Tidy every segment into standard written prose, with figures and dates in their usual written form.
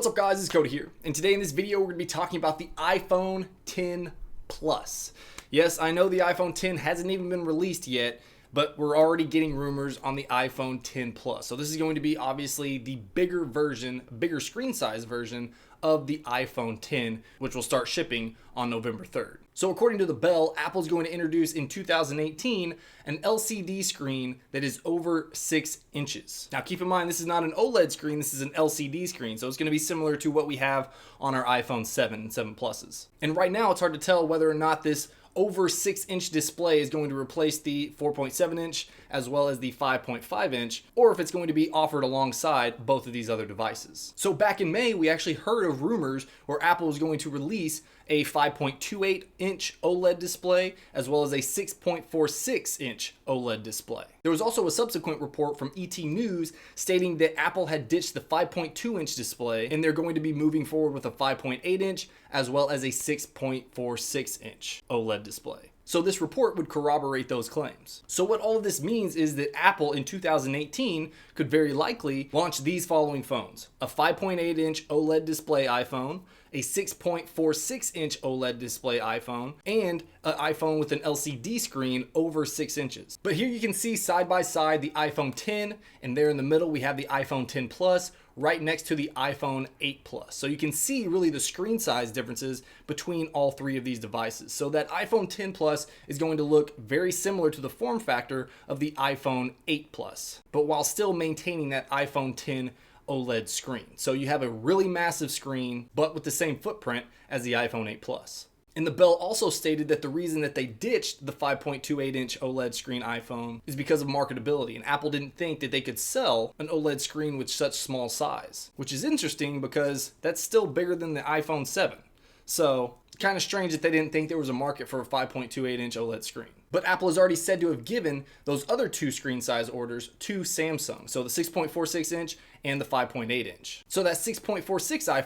What's up guys, it's Cody here, and today in this video we're going to be talking about the iPhone X Plus. Yes, I know the iPhone X hasn't even been released yet, but we're already getting rumors on the iPhone X Plus. So this is going to be obviously the bigger version, bigger screen size version of the iPhone X, which will start shipping on November 3rd. So according to the Bell, Apple's going to introduce in 2018 an LCD screen that is over 6 inches. Now keep in mind, this is not an OLED screen, this is an LCD screen, so it's going to be similar to what we have on our iPhone 7 and 7 Pluses. And right now it's hard to tell whether or not this over 6-inch display is going to replace the 4.7 inch as well as the 5.5 inch, or if it's going to be offered alongside both of these other devices. So back in May, we actually heard of rumors where Apple was going to release a 5.28 inch OLED display as well as a 6.46 inch OLED display. There was also a subsequent report from ET News stating that Apple had ditched the 5.2 inch display and they're going to be moving forward with a 5.8 inch as well as a 6.46 inch OLED display. So this report would corroborate those claims. So what all of this means is that Apple in 2018 could very likely launch these following phones: a 5.8 inch OLED display iPhone, a 6.46 inch OLED display iPhone, and an iPhone with an LCD screen over 6 inches. But here you can see side by side the iPhone X, and there in the middle we have the iPhone X Plus right next to the iPhone 8 Plus. So you can see really the screen size differences between all three of these devices. So that iPhone X Plus is going to look very similar to the form factor of the iPhone 8 Plus, but while still maintaining that iPhone X OLED screen. So you have a really massive screen, but with the same footprint as the iPhone 8 Plus. And the Bell also stated that the reason that they ditched the 5.28 inch OLED screen iPhone is because of marketability, and Apple didn't think that they could sell an OLED screen with such small size, which is interesting because that's still bigger than the iPhone 7. So kind of strange that they didn't think there was a market for a 5.28 inch OLED screen. But Apple is already said to have given those other two screen size orders to Samsung. So the 6.46 inch and the 5.8 inch. So that 6.46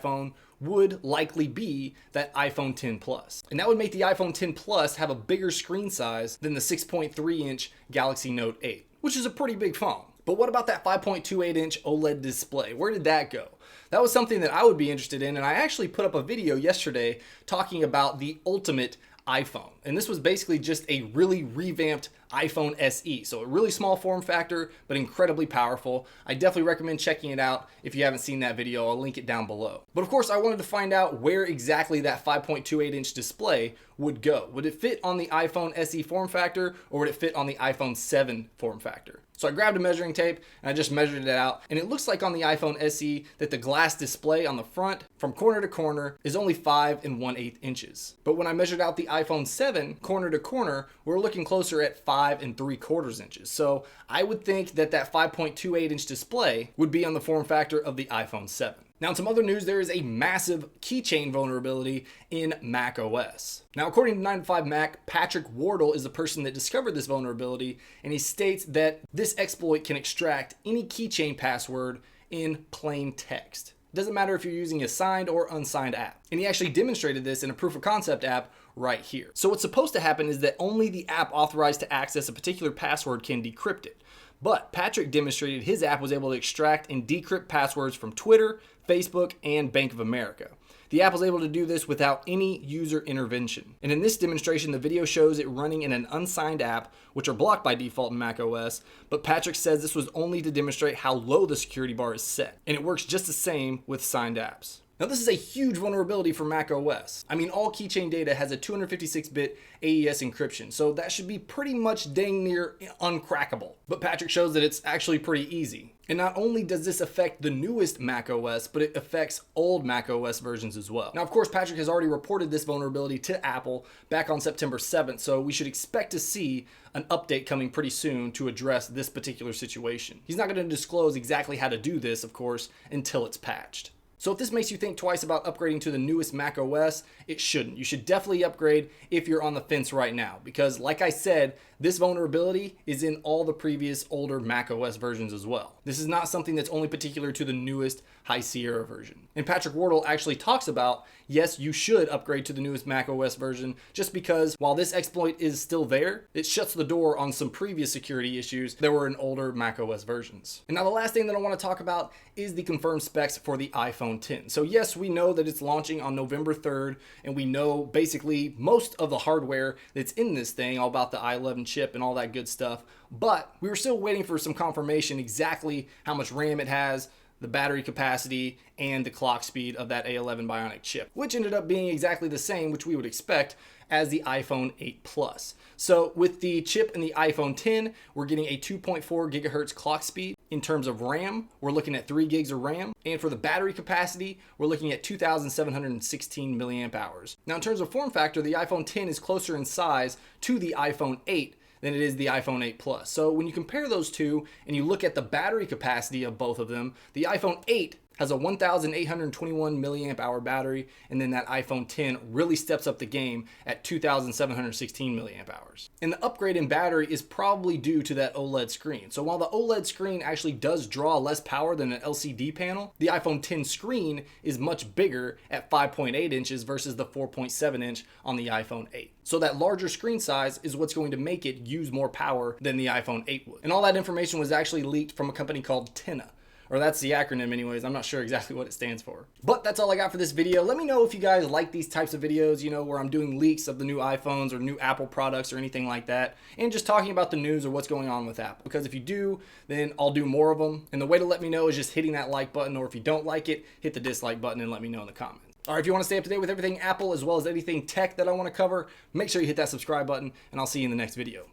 iPhone would likely be that iPhone X Plus. And that would make the iPhone X Plus have a bigger screen size than the 6.3 inch Galaxy Note 8, which is a pretty big phone. But what about that 5.28 inch OLED display? Where did that go? That was something that I would be interested in, and I actually put up a video yesterday talking about the ultimate iPhone. And this was basically just a really revamped iPhone SE. So a really small form factor, but incredibly powerful. I definitely recommend checking it out if you haven't seen that video. I'll link it down below. But of course, I wanted to find out where exactly that 5.28 inch display would go. Would it fit on the iPhone SE form factor, or would it fit on the iPhone 7 form factor? So I grabbed a measuring tape and I just measured it out, and it looks like on the iPhone SE that the glass display on the front from corner to corner is only 5 1/8 inches. But when I measured out the iPhone 7 corner to corner, we're looking closer at 5 3/4 inches. So I would think that that 5.28 inch display would be on the form factor of the iPhone 7. Now, in some other news, there is a massive keychain vulnerability in macOS. Now, according to 9to5Mac, Patrick Wardle is the person that discovered this vulnerability, and he states that this exploit can extract any keychain password in plain text. It doesn't matter if you're using a signed or unsigned app. And he actually demonstrated this in a proof of concept app right here. So what's supposed to happen is that only the app authorized to access a particular password can decrypt it. But Patrick demonstrated his app was able to extract and decrypt passwords from Twitter, Facebook, and Bank of America. The app was able to do this without any user intervention. And in this demonstration, the video shows it running in an unsigned app, which are blocked by default in macOS, but Patrick says this was only to demonstrate how low the security bar is set. And it works just the same with signed apps. Now this is a huge vulnerability for macOS. I mean, all keychain data has a 256-bit AES encryption, so that should be pretty much dang near uncrackable. But Patrick shows that it's actually pretty easy. And not only does this affect the newest macOS, but it affects old macOS versions as well. Now, of course, Patrick has already reported this vulnerability to Apple back on September 7th, so we should expect to see an update coming pretty soon to address this particular situation. He's not going to disclose exactly how to do this, of course, until it's patched. So if this makes you think twice about upgrading to the newest macOS, it shouldn't. You should definitely upgrade if you're on the fence right now, because like I said, this vulnerability is in all the previous older macOS versions as well. This is not something that's only particular to the newest High Sierra version. And Patrick Wardle actually talks about, yes, you should upgrade to the newest macOS version, just because while this exploit is still there, it shuts the door on some previous security issues that were in older macOS versions. And now the last thing that I want to talk about is the confirmed specs for the iPhone X. So yes, we know that it's launching on November 3rd, and we know basically most of the hardware that's in this thing, all about the i11 chip and all that good stuff, but we were still waiting for some confirmation exactly how much RAM it has, the battery capacity, and the clock speed of that A11 Bionic chip, which ended up being exactly the same, which we would expect, as the iPhone 8 Plus. So with the chip in the iPhone X, we're getting a 2.4 gigahertz clock speed. In terms of RAM, we're looking at 3 gigs of RAM. And for the battery capacity, we're looking at 2,716 milliamp hours. Now in terms of form factor, the iPhone X is closer in size to the iPhone 8 than it is the iPhone 8 Plus. So when you compare those two and you look at the battery capacity of both of them, the iPhone 8 has a 1,821 milliamp hour battery, and then that iPhone X really steps up the game at 2,716 milliamp hours. And the upgrade in battery is probably due to that OLED screen. So while the OLED screen actually does draw less power than an LCD panel, the iPhone X screen is much bigger at 5.8 inches versus the 4.7 inch on the iPhone 8. So that larger screen size is what's going to make it use more power than the iPhone 8 would. And all that information was actually leaked from a company called Tenna. Or that's the acronym anyways, I'm not sure exactly what it stands for. But that's all I got for this video. Let me know if you guys like these types of videos, you know, where I'm doing leaks of the new iPhones or new Apple products or anything like that, and just talking about the news or what's going on with Apple. Because if you do, then I'll do more of them. And the way to let me know is just hitting that like button, or if you don't like it, hit the dislike button and let me know in the comments. All right, if you want to stay up to date with everything Apple as well as anything tech that I want to cover, make sure you hit that subscribe button, and I'll see you in the next video.